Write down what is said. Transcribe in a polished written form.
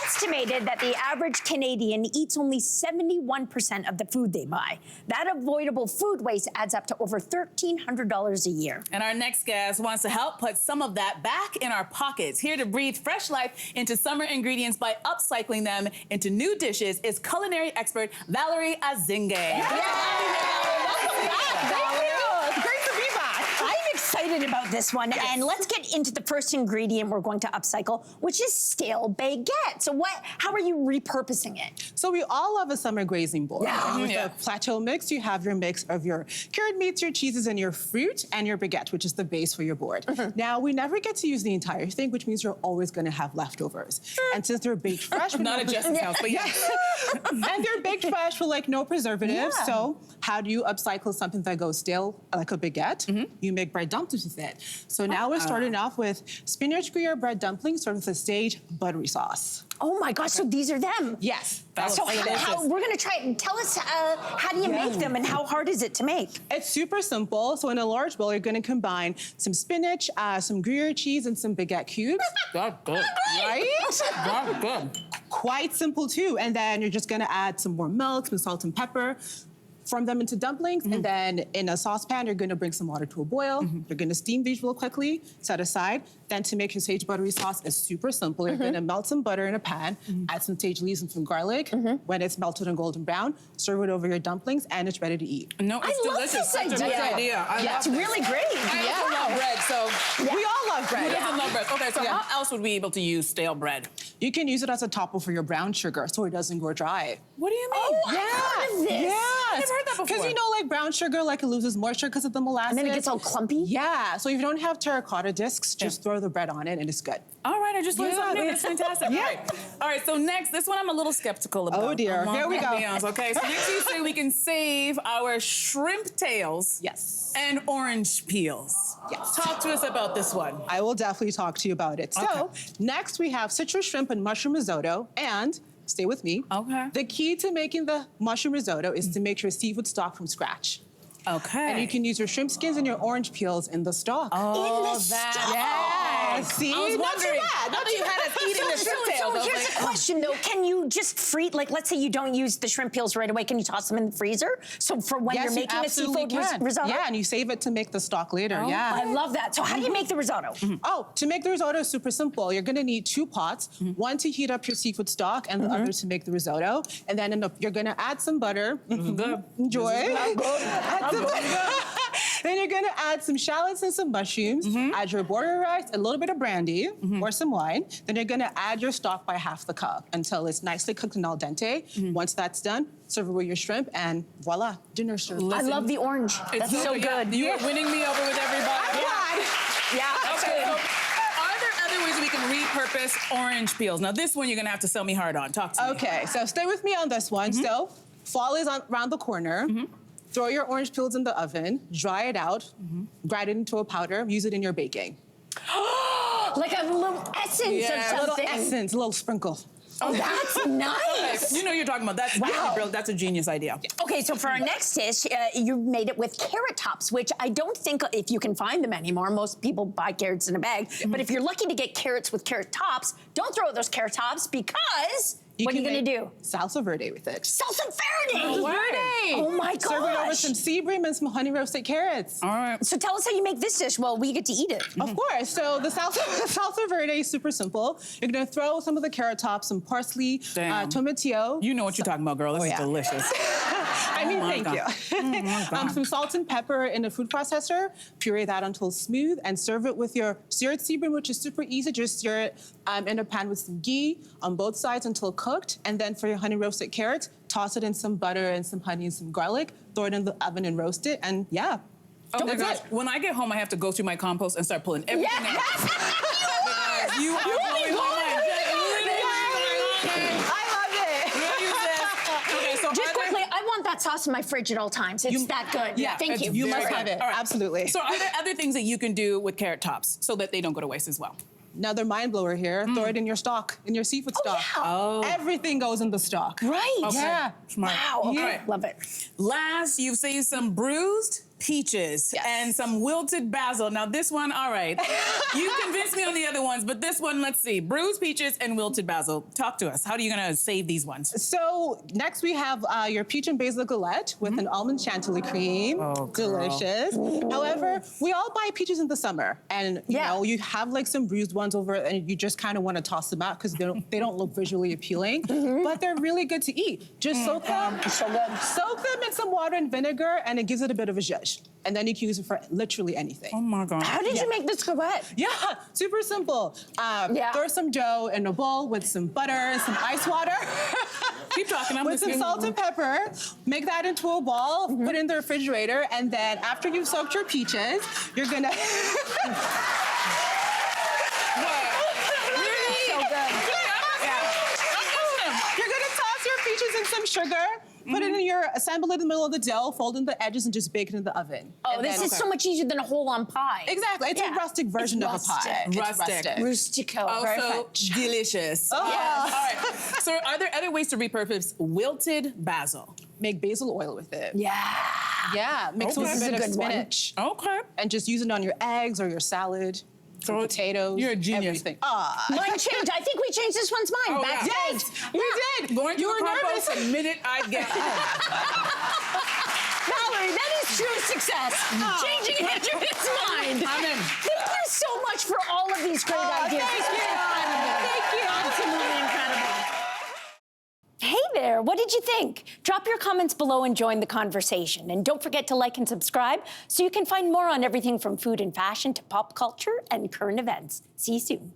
estimated that the average Canadian eats only 71% of the food they buy. That avoidable food waste adds up to over $1,300 a year. And our next guest wants to help put some of that back in our pockets. Here to breathe fresh life into summer ingredients by upcycling them into new dishes is culinary expert Valerie Azinge. Welcome back, Valerie. Great to be back. I'm excited about this one, and let's get into the first ingredient we're going to upcycle, which is stale baguette. So how are you repurposing it? So we all love a summer grazing board. Yeah. With the plateau mix, you have your mix of your cured meats, your cheeses, and your fruit, and your baguette, which is the base for your board. Now, we never get to use the entire thing, which means you're always gonna have leftovers. And since they're baked fresh, Not at Jess's house, but yeah. and they're baked fresh with like no preservatives. So how do you upcycle something that goes stale, like a baguette? You make bread dumplings with it. So now we're starting off with spinach gruyere bread dumplings served with a sage buttery sauce. Oh my gosh, so these are them? Yes. So we're gonna try it. And tell us, how do you make them and how hard is it to make? It's super simple. So in a large bowl, you're gonna combine some spinach, some Gruyere cheese, and some baguette cubes. That's good. Right? That's good. Quite simple too. And then you're just gonna add some more milk, some salt and pepper, form them into dumplings, and then in a saucepan, you're gonna bring some water to a boil. You're gonna steam these real quickly, set aside. Then to make your sage buttery sauce is super simple. You're gonna melt some butter in a pan, add some sage leaves and some garlic. When it's melted and golden brown, serve it over your dumplings, and it's ready to eat. No, it's I love delicious. this That's a idea. great idea. It's really great. I also love bread, so We all love bread. who doesn't love bread? Okay, so how else would we be able to use stale bread? You can use it as a topper for your brown sugar so it doesn't go dry. What do you mean? Oh, I've heard of this. Yeah. I've never heard that before. Because you know, like brown sugar, like it loses moisture because of the molasses. And then it gets all clumpy? Yeah, so if you don't have terracotta discs, just throw the bread on it and it's good. All right, I just learned something new. That's fantastic. Yeah. All right, so next, this one I'm a little skeptical about. Oh, dear. Here we go. Okay, so next you say we can save our shrimp tails Yes. and orange peels. Yes. Talk to us about this one. I will definitely talk to you about it. So next we have citrus shrimp and mushroom risotto, and stay with me. Okay. The key to making the mushroom risotto is to make your seafood stock from scratch. Okay. And you can use your shrimp skins and your orange peels in the stock. In the stock. Yeah. See? I was Not too wondering. bad. Not that you had us eating the shrimp tails. So here's a question though, can you just like let's say you don't use the shrimp peels right away, can you toss them in the freezer? So for when you're making a seafood risotto? Yeah, and you save it to make the stock later, yeah. I love that. So how do you make the risotto? Oh, to make the risotto is super simple. You're gonna need 2 pots, one to heat up your seafood stock and the other to make the risotto. And then you're gonna add some butter. Good. Enjoy. I'm good. Then you're gonna add some shallots and some mushrooms, add your border rice, a little bit of brandy, or some wine. Then you're gonna add your stock by half the cup until it's nicely cooked and al dente. Once that's done, serve it with your shrimp, and voila, dinner served. I love the orange. That's so good. You are winning me over with everybody. Yeah, that's Okay, good. so are there other ways we can repurpose orange peels? Now, this one you're gonna have to sell me hard on. Talk to me. Okay, so stay with me on this one. So, fall is around the corner. Throw your orange peels in the oven, dry it out, grind it into a powder, use it in your baking. Like a little essence of A little something. essence, a little sprinkle. Oh, that's nice. You know what you're talking about. That's a genius idea. Okay, so for our next dish, you made it with carrot tops, which I don't think if you can find them anymore. Most people buy carrots in a bag. But if you're lucky to get carrots with carrot tops, don't throw those carrot tops because what are you gonna do? Salsa verde with it. Salsa verde! Verde! Oh my Serve it over gosh! some sea bream and some honey roasted carrots. All right. So tell us how you make this dish. Well, we get to eat it. Of course. So the salsa verde is super simple. You're gonna throw some of the carrot tops, some parsley, tomatillo. You know what you're talking about, girl. This is delicious. I mean, thank you. Some salt and pepper in a food processor. Puree that until smooth and serve it with your seared sea bream, which is super easy. Just sear it in a pan with some ghee on both sides until cooked. And then for your honey roasted carrots, toss it in some butter and some honey and some garlic. Throw it in the oven and roast it. And yeah. Oh my gosh. When I get home, I have to go through my compost and start pulling everything out. Because you are blowing my mind. Just quickly, I want that sauce in my fridge at all times. It's that good. Yeah, Thank you. You must have it. All right. Absolutely. So are there other things that you can do with carrot tops so that they don't go to waste as well? Another mind blower here. Throw it in your stock, in your seafood stock. Yeah. Oh. Everything goes in the stock. Right. Okay. Yeah. Smart. Wow. Okay. Yeah. Love it. Last, you've saved some bruised peaches Yes. and some wilted basil. Now this one, all right. You convinced me on the other ones, but this one, let's see. Bruised peaches and wilted basil. Talk to us. How are you gonna save these ones? So next we have your peach and basil galette with an almond chantilly cream. Oh, girl. Delicious. However, we all buy peaches in the summer, and you know you have like some bruised ones over, and you just kind of want to toss them out because they don't look visually appealing, but they're really good to eat. Just soak them, soak them in some water and vinegar, and it gives it a bit of a zhuzh. And then you can use it for literally anything. Oh my God. How did you make this galette? Yeah, super simple. Throw some dough in a bowl with some butter and some ice water. Keep talking, I'm with some listening. salt and pepper. Make that into a ball, put it in the refrigerator, and then after you've soaked your peaches, you're gonna... You're gonna toss your peaches in some sugar, put it in assemble it in the middle of the dough, fold in the edges, and just bake it in the oven. Oh, this is so much easier than a whole-on pie. Exactly, it's a rustic version of a pie. It's Rustic. Rustico. Also delicious. Oh. Yes. All right. So are there other ways to repurpose wilted basil? Make basil oil with it. Yeah. Yeah, mix it with This a is bit a of good one. spinach. Okay. And just use it on your eggs or your salad, some potatoes. You're a genius. Everything. Mine changed. I think we changed this one's mind. Oh, Backstage. Yes, we did. Going to You the were compost nervous. the minute I get home. Valerie, that is true success. Changing Andrea's mind. I'm in. Thank you so much for all of these great ideas. thank you. Thank you. Absolutely incredible. Hey there, what did you think? Drop your comments below and join the conversation. And don't forget to like and subscribe so you can find more on everything from food and fashion to pop culture and current events. See you soon.